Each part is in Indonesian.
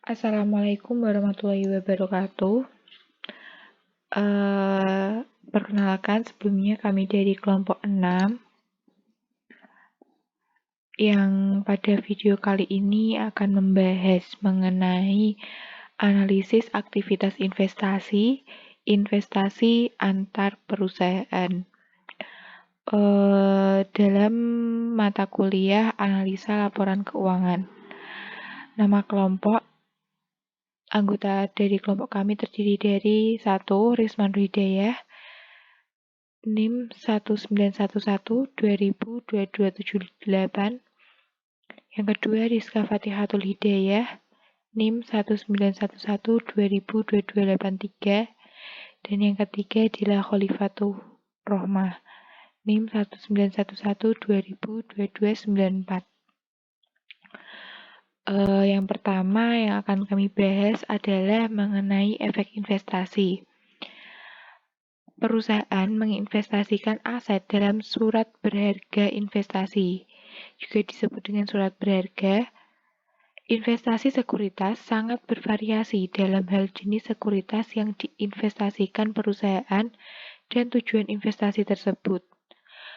Assalamualaikum warahmatullahi wabarakatuh. Perkenalkan, sebelumnya kami dari kelompok 6 yang pada video kali ini akan membahas mengenai analisis aktivitas investasi antar perusahaan dalam mata kuliah analisa laporan keuangan. Nama kelompok Anggota dari kelompok kami terdiri dari 1. Risman Hidayah, NIM 1911-202278. Yang kedua, Rizka Fatihatul Hidayah, NIM 1911-202283. Dan yang ketiga, Dila Khalifatul Rohmah, NIM 1911-202294. Yang pertama yang akan kami bahas adalah mengenai efek investasi. Perusahaan menginvestasikan aset dalam surat berharga investasi, juga disebut dengan surat berharga. Investasi sekuritas sangat bervariasi dalam hal jenis sekuritas yang diinvestasikan perusahaan dan tujuan investasi tersebut.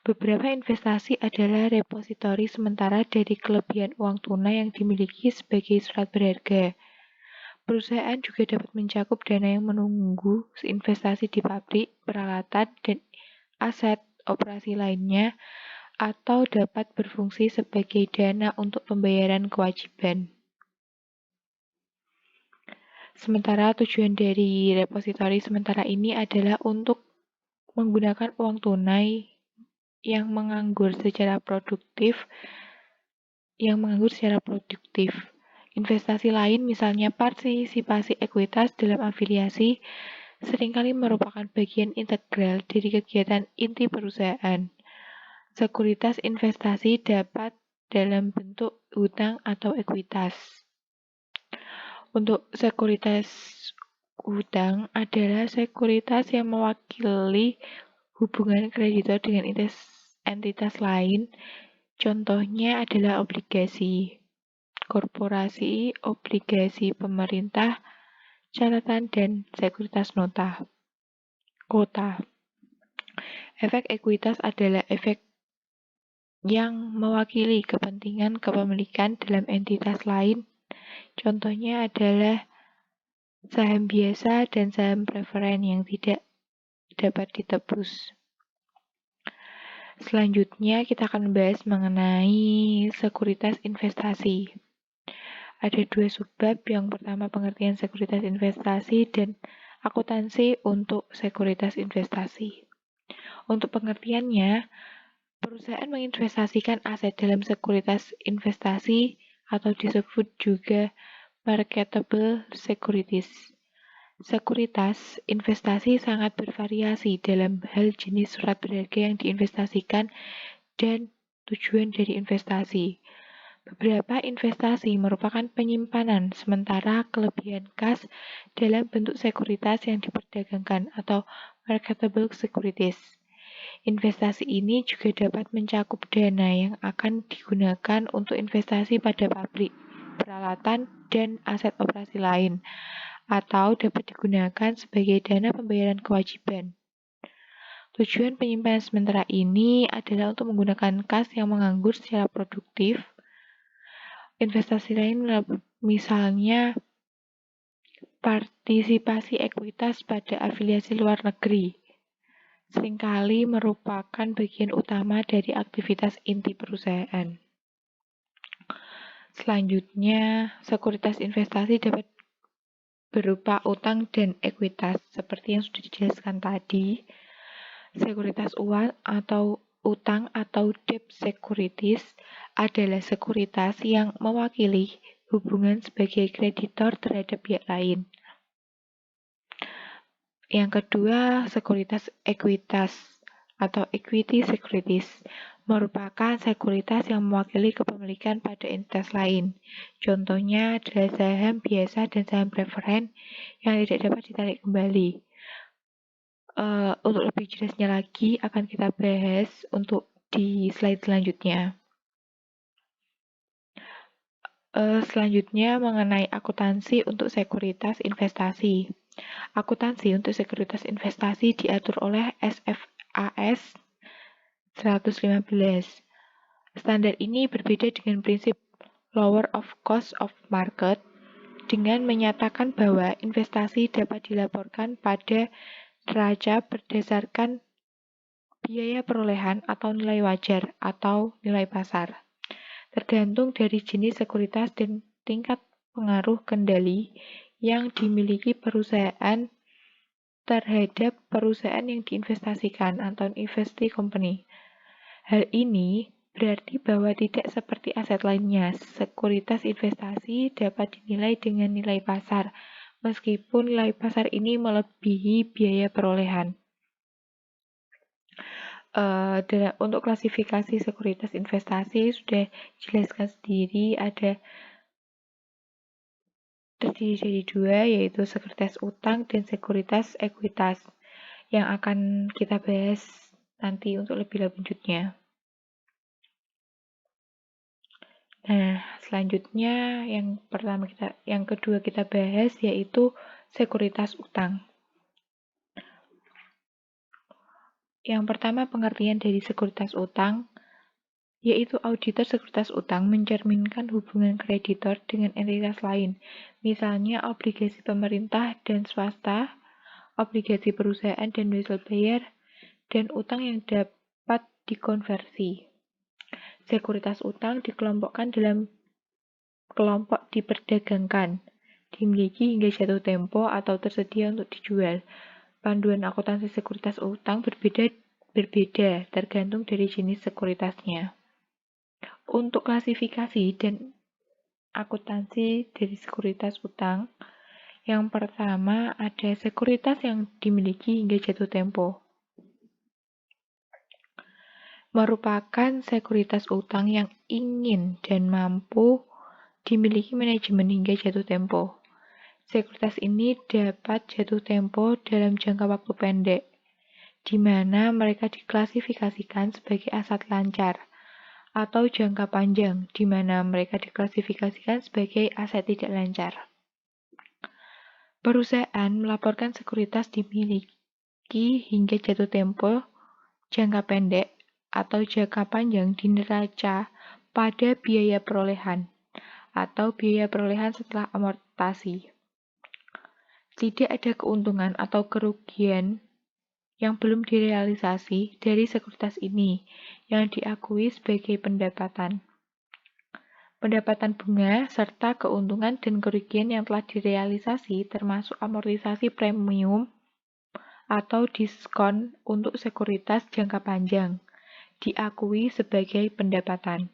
Beberapa investasi adalah repositori sementara dari kelebihan uang tunai yang dimiliki sebagai surat berharga. Perusahaan juga dapat mencakup dana yang menunggu investasi di pabrik, peralatan, dan aset operasi lainnya, atau dapat berfungsi sebagai dana untuk pembayaran kewajiban. Sementara tujuan dari repositori sementara ini adalah untuk menggunakan uang tunai yang menganggur secara produktif. Investasi lain, misalnya partisipasi ekuitas dalam afiliasi, seringkali merupakan bagian integral dari kegiatan inti perusahaan. Sekuritas investasi dapat dalam bentuk hutang atau ekuitas. Untuk sekuritas hutang adalah sekuritas yang mewakili hubungan kreditor dengan entitas lain. Contohnya adalah obligasi korporasi, obligasi pemerintah, catatan, dan sekuritas kota. Efek ekuitas adalah efek yang mewakili kepentingan kepemilikan dalam entitas lain. Contohnya adalah saham biasa dan saham preferen yang tidak dapat ditebus. Selanjutnya kita akan membahas mengenai sekuritas investasi. Ada 2 subbab, yang pertama pengertian sekuritas investasi dan akuntansi untuk sekuritas investasi. Untuk pengertiannya, perusahaan menginvestasikan aset dalam sekuritas investasi atau disebut juga marketable securities. Sekuritas investasi sangat bervariasi dalam hal jenis surat berharga yang diinvestasikan dan tujuan dari investasi. Beberapa investasi merupakan penyimpanan sementara kelebihan kas dalam bentuk sekuritas yang diperdagangkan atau marketable securities. Investasi ini juga dapat mencakup dana yang akan digunakan untuk investasi pada pabrik, peralatan, dan aset operasi lain, atau dapat digunakan sebagai dana pembayaran kewajiban. Tujuan penyimpanan sementara ini adalah untuk menggunakan kas yang menganggur secara produktif. Investasi lain misalnya partisipasi ekuitas pada afiliasi luar negeri, seringkali merupakan bagian utama dari aktivitas inti perusahaan. Selanjutnya, sekuritas investasi dapat berupa utang dan ekuitas, seperti yang sudah dijelaskan tadi. Sekuritas uang atau utang atau debt securities adalah sekuritas yang mewakili hubungan sebagai kreditor terhadap pihak lain. Yang kedua, sekuritas ekuitas atau equity securities merupakan sekuritas yang mewakili kepemilikan pada entitas lain. Contohnya adalah saham biasa dan saham preferen yang tidak dapat ditarik kembali. Untuk lebih jelasnya lagi akan kita bahas untuk di slide selanjutnya. Selanjutnya mengenai akuntansi untuk sekuritas investasi. Akuntansi untuk sekuritas investasi diatur oleh SFAS 115. Standar ini berbeda dengan prinsip lower of cost of market dengan menyatakan bahwa investasi dapat dilaporkan pada neraca berdasarkan biaya perolehan atau nilai wajar atau nilai pasar, tergantung dari jenis sekuritas dan tingkat pengaruh kendali yang dimiliki perusahaan terhadap perusahaan yang diinvestasikan atau investee company. Hal ini berarti bahwa tidak seperti aset lainnya, sekuritas investasi dapat dinilai dengan nilai pasar, meskipun nilai pasar ini melebihi biaya perolehan. Untuk klasifikasi sekuritas investasi sudah dijelaskan sendiri, terdiri dari dua, yaitu sekuritas utang dan sekuritas ekuitas, yang akan kita bahas nanti untuk lebih lanjutnya. Nah, selanjutnya yang kedua kita bahas yaitu sekuritas utang. Yang pertama, pengertian dari sekuritas utang, yaitu auditor sekuritas utang mencerminkan hubungan kreditor dengan entitas lain, misalnya obligasi pemerintah dan swasta, obligasi perusahaan dan wesel bayar, dan utang yang dapat dikonversi. Sekuritas utang dikelompokkan dalam kelompok diperdagangkan, dimiliki hingga jatuh tempo atau tersedia untuk dijual. Panduan akuntansi sekuritas utang berbeda tergantung dari jenis sekuritasnya. Untuk klasifikasi dan akuntansi dari sekuritas utang, yang pertama ada sekuritas yang dimiliki hingga jatuh tempo. Merupakan sekuritas utang yang ingin dan mampu dimiliki manajemen hingga jatuh tempo. Sekuritas ini dapat jatuh tempo dalam jangka waktu pendek, di mana mereka diklasifikasikan sebagai aset lancar, atau jangka panjang, di mana mereka diklasifikasikan sebagai aset tidak lancar. Perusahaan melaporkan sekuritas dimiliki hingga jatuh tempo, jangka pendek, atau jangka panjang di neraca pada biaya perolehan, atau biaya perolehan setelah amortisasi. Tidak ada keuntungan atau kerugian yang belum direalisasi dari sekuritas ini yang diakui sebagai pendapatan. Pendapatan bunga serta keuntungan dan kerugian yang telah direalisasi termasuk amortisasi premium atau diskon untuk sekuritas jangka panjang diakui sebagai pendapatan.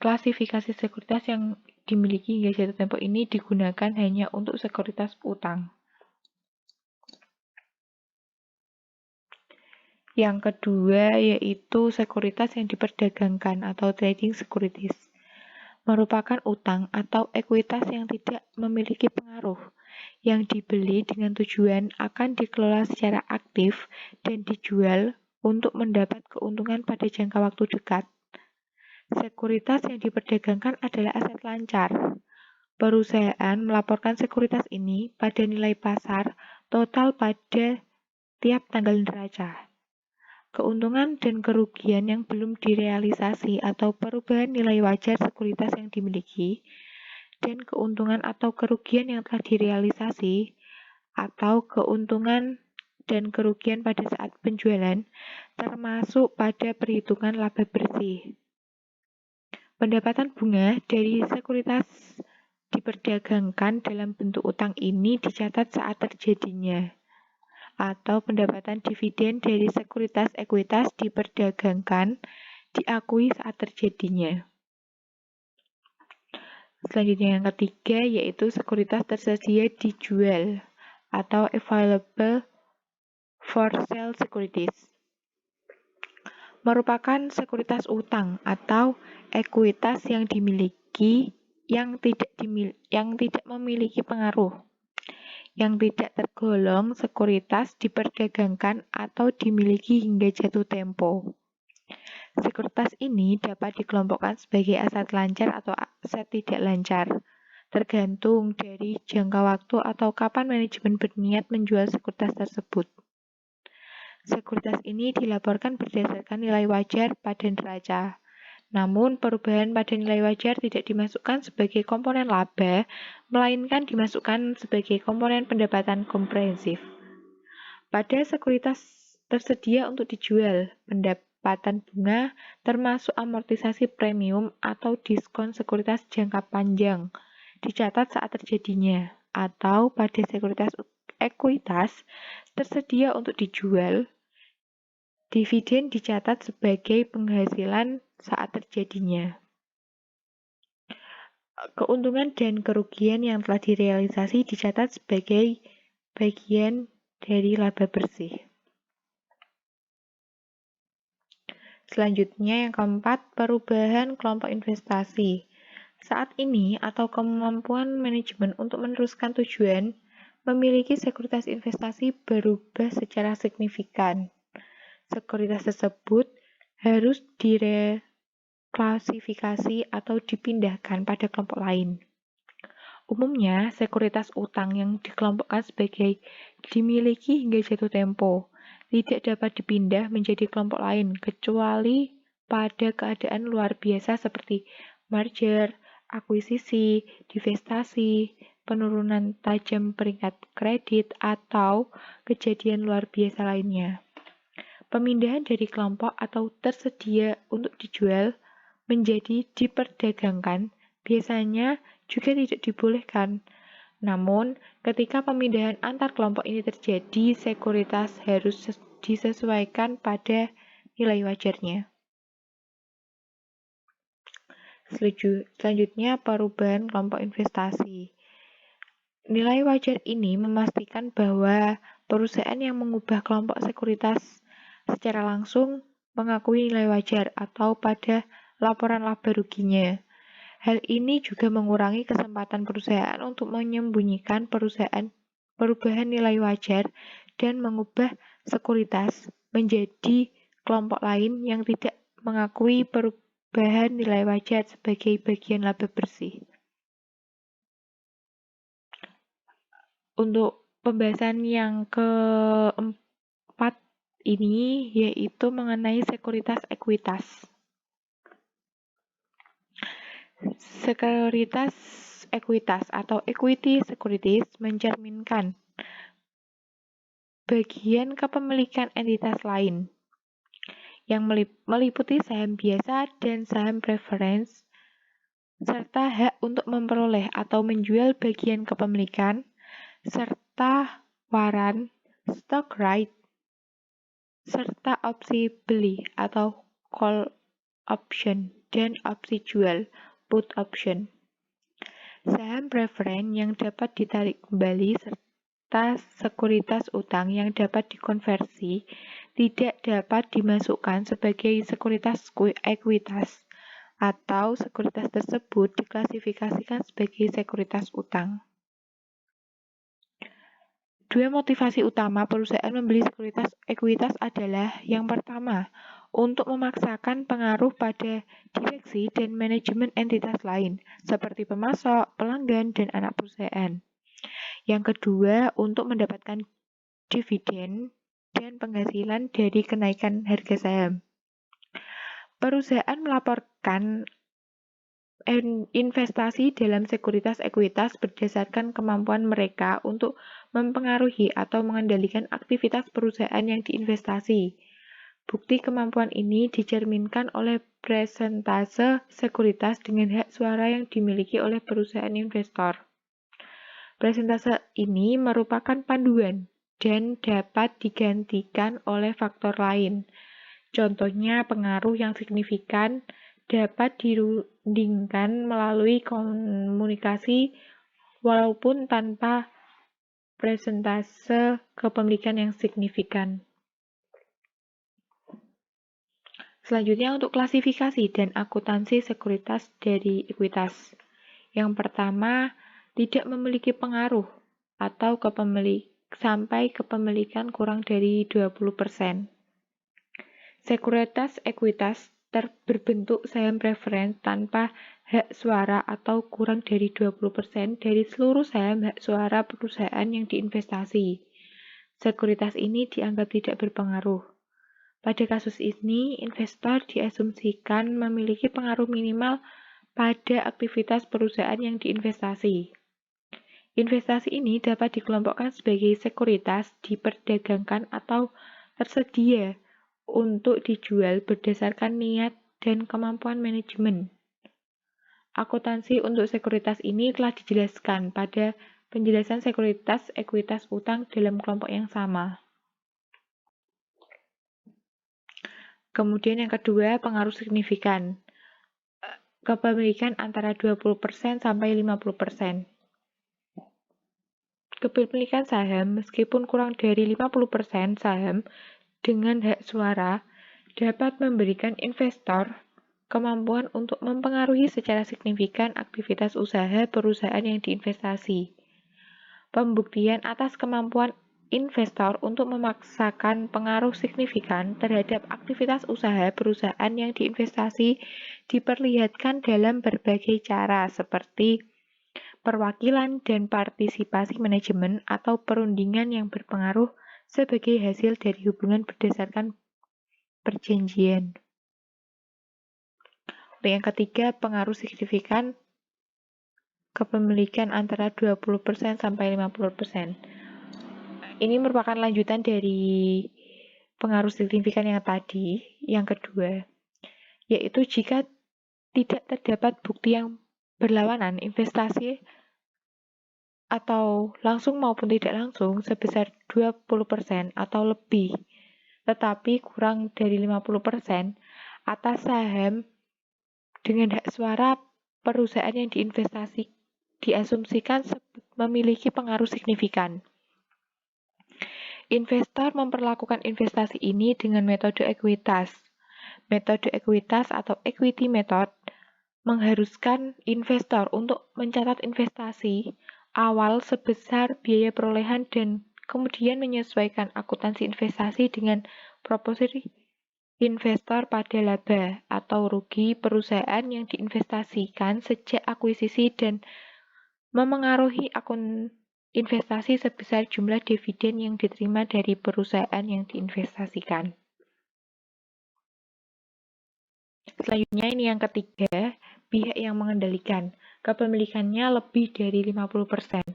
Klasifikasi sekuritas yang dimiliki hingga jatuh tempo ini digunakan hanya untuk sekuritas utang. Yang kedua yaitu sekuritas yang diperdagangkan atau trading securities. Merupakan utang atau ekuitas yang tidak memiliki pengaruh, yang dibeli dengan tujuan akan dikelola secara aktif dan dijual untuk mendapat keuntungan pada jangka waktu dekat. Sekuritas yang diperdagangkan adalah aset lancar. Perusahaan melaporkan sekuritas ini pada nilai pasar total pada tiap tanggal neraca. Keuntungan dan kerugian yang belum direalisasi atau perubahan nilai wajar sekuritas yang dimiliki, dan keuntungan atau kerugian yang telah direalisasi, atau keuntungan dan kerugian pada saat penjualan, termasuk pada perhitungan laba bersih. Pendapatan bunga dari sekuritas diperdagangkan dalam bentuk utang ini dicatat saat terjadinya, atau pendapatan dividen dari sekuritas ekuitas diperdagangkan diakui saat terjadinya. Selanjutnya yang ketiga yaitu sekuritas tersedia dijual atau available for sale securities. Merupakan sekuritas utang atau ekuitas yang dimiliki yang tidak memiliki pengaruh, yang tidak tergolong sekuritas diperdagangkan atau dimiliki hingga jatuh tempo. Sekuritas ini dapat dikelompokkan sebagai aset lancar atau aset tidak lancar, tergantung dari jangka waktu atau kapan manajemen berniat menjual sekuritas tersebut. Sekuritas ini dilaporkan berdasarkan nilai wajar pada neraca. Namun, perubahan pada nilai wajar tidak dimasukkan sebagai komponen laba, melainkan dimasukkan sebagai komponen pendapatan komprehensif. Pada sekuritas tersedia untuk dijual, pendapatan bunga termasuk amortisasi premium atau diskon sekuritas jangka panjang dicatat saat terjadinya, atau pada sekuritas ekuitas tersedia untuk dijual, dividen dicatat sebagai penghasilan saat terjadinya. Keuntungan dan kerugian yang telah direalisasi dicatat sebagai bagian dari laba bersih. Selanjutnya yang keempat, perubahan kelompok investasi. Saat ini atau kemampuan manajemen untuk meneruskan tujuan memiliki sekuritas investasi berubah secara signifikan. Sekuritas tersebut harus direklasifikasi atau dipindahkan pada kelompok lain. Umumnya, sekuritas utang yang dikelompokkan sebagai dimiliki hingga jatuh tempo tidak dapat dipindah menjadi kelompok lain kecuali pada keadaan luar biasa seperti merger, akuisisi, divestasi, penurunan tajam peringkat kredit, atau kejadian luar biasa lainnya. Pemindahan dari kelompok atau tersedia untuk dijual menjadi diperdagangkan biasanya juga tidak dibolehkan. Namun, ketika pemindahan antar kelompok ini terjadi, sekuritas harus disesuaikan pada nilai wajarnya. Selanjutnya, perubahan kelompok investasi. Nilai wajar ini memastikan bahwa perusahaan yang mengubah kelompok sekuritas secara langsung mengakui nilai wajar atau pada laporan laba ruginya. Hal ini juga mengurangi kesempatan perusahaan untuk menyembunyikan perubahan nilai wajar dan mengubah sekuritas menjadi kelompok lain yang tidak mengakui perubahan nilai wajar sebagai bagian laba bersih. Untuk pembahasan yang keempat ini yaitu mengenai sekuritas ekuitas. Sekuritas ekuitas atau equity securities mencerminkan bagian kepemilikan entitas lain yang meliputi saham biasa dan saham preference serta hak untuk memperoleh atau menjual bagian kepemilikan serta waran, stock right, serta opsi beli atau call option dan opsi jual put option. Saham preferen yang dapat ditarik kembali serta sekuritas utang yang dapat dikonversi tidak dapat dimasukkan sebagai sekuritas ekuitas atau sekuritas tersebut diklasifikasikan sebagai sekuritas utang. Dua motivasi utama perusahaan membeli sekuritas ekuitas adalah yang pertama, untuk memaksakan pengaruh pada direksi dan manajemen entitas lain, seperti pemasok, pelanggan, dan anak perusahaan. Yang kedua, untuk mendapatkan dividen dan penghasilan dari kenaikan harga saham. Perusahaan melaporkan investasi dalam sekuritas ekuitas berdasarkan kemampuan mereka untuk mempengaruhi atau mengendalikan aktivitas perusahaan yang diinvestasi. Bukti kemampuan ini dicerminkan oleh presentase sekuritas dengan hak suara yang dimiliki oleh perusahaan investor. Presentase ini merupakan panduan dan dapat digantikan oleh faktor lain. Contohnya, pengaruh yang signifikan dapat dirundingkan melalui komunikasi walaupun tanpa presentase kepemilikan yang signifikan. Selanjutnya untuk klasifikasi dan akuntansi sekuritas dari ekuitas. Yang pertama, tidak memiliki pengaruh atau sampai kepemilikan kurang dari 20%. Sekuritas ekuitas berbentuk saham preference tanpa hak suara atau kurang dari 20% dari seluruh saham hak suara perusahaan yang diinvestasi. Sekuritas ini dianggap tidak berpengaruh. Pada kasus ini, investor diasumsikan memiliki pengaruh minimal pada aktivitas perusahaan yang diinvestasi. Investasi ini dapat dikelompokkan sebagai sekuritas diperdagangkan atau tersedia untuk dijual berdasarkan niat dan kemampuan manajemen. Akuntansi untuk sekuritas ini telah dijelaskan pada penjelasan sekuritas ekuitas utang dalam kelompok yang sama. Kemudian yang kedua, pengaruh signifikan. Kepemilikan antara 20% sampai 50%. Kepemilikan saham, meskipun kurang dari 50% saham dengan hak suara, dapat memberikan investor kemampuan untuk mempengaruhi secara signifikan aktivitas usaha perusahaan yang diinvestasi. Pembuktian atas kemampuan investor untuk memaksakan pengaruh signifikan terhadap aktivitas usaha perusahaan yang diinvestasi diperlihatkan dalam berbagai cara seperti perwakilan dan partisipasi manajemen atau perundingan yang berpengaruh sebagai hasil dari hubungan berdasarkan perjanjian. Yang ketiga, pengaruh signifikan kepemilikan antara 20% sampai 50%. Ini merupakan lanjutan dari pengaruh signifikan yang tadi, yang kedua, yaitu jika tidak terdapat bukti yang berlawanan, investasi atau langsung maupun tidak langsung sebesar 20% atau lebih, tetapi kurang dari 50% atas saham dengan hak suara perusahaan yang diinvestasi diasumsikan memiliki pengaruh signifikan. Investor memperlakukan investasi ini dengan metode ekuitas. Metode ekuitas atau equity method mengharuskan investor untuk mencatat investasi awal sebesar biaya perolehan dan kemudian menyesuaikan akuntansi investasi dengan proporsi investor pada laba atau rugi perusahaan yang diinvestasikan sejak akuisisi dan memengaruhi akun investasi sebesar jumlah dividen yang diterima dari perusahaan yang diinvestasikan. Selanjutnya ini yang ketiga, pihak yang mengendalikan. Kepemilikannya lebih dari 50%.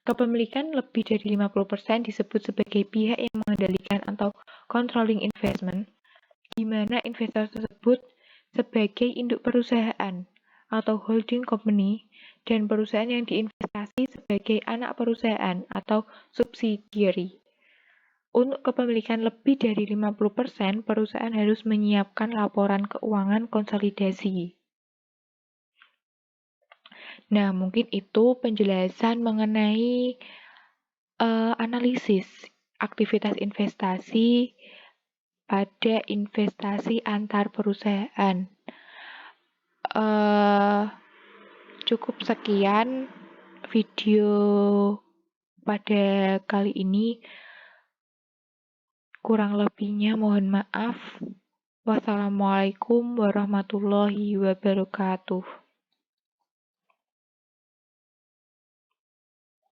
Kepemilikan lebih dari 50% disebut sebagai pihak yang mengendalikan atau controlling investment, di mana investor tersebut sebagai induk perusahaan atau holding company dan perusahaan yang diinvestasi sebagai anak perusahaan atau subsidiary. Untuk kepemilikan lebih dari 50%, perusahaan harus menyiapkan laporan keuangan konsolidasi. Nah, mungkin itu penjelasan mengenai analisis aktivitas investasi pada investasi antar perusahaan. Cukup sekian video pada kali ini. Kurang lebihnya mohon maaf. Wassalamualaikum warahmatullahi wabarakatuh.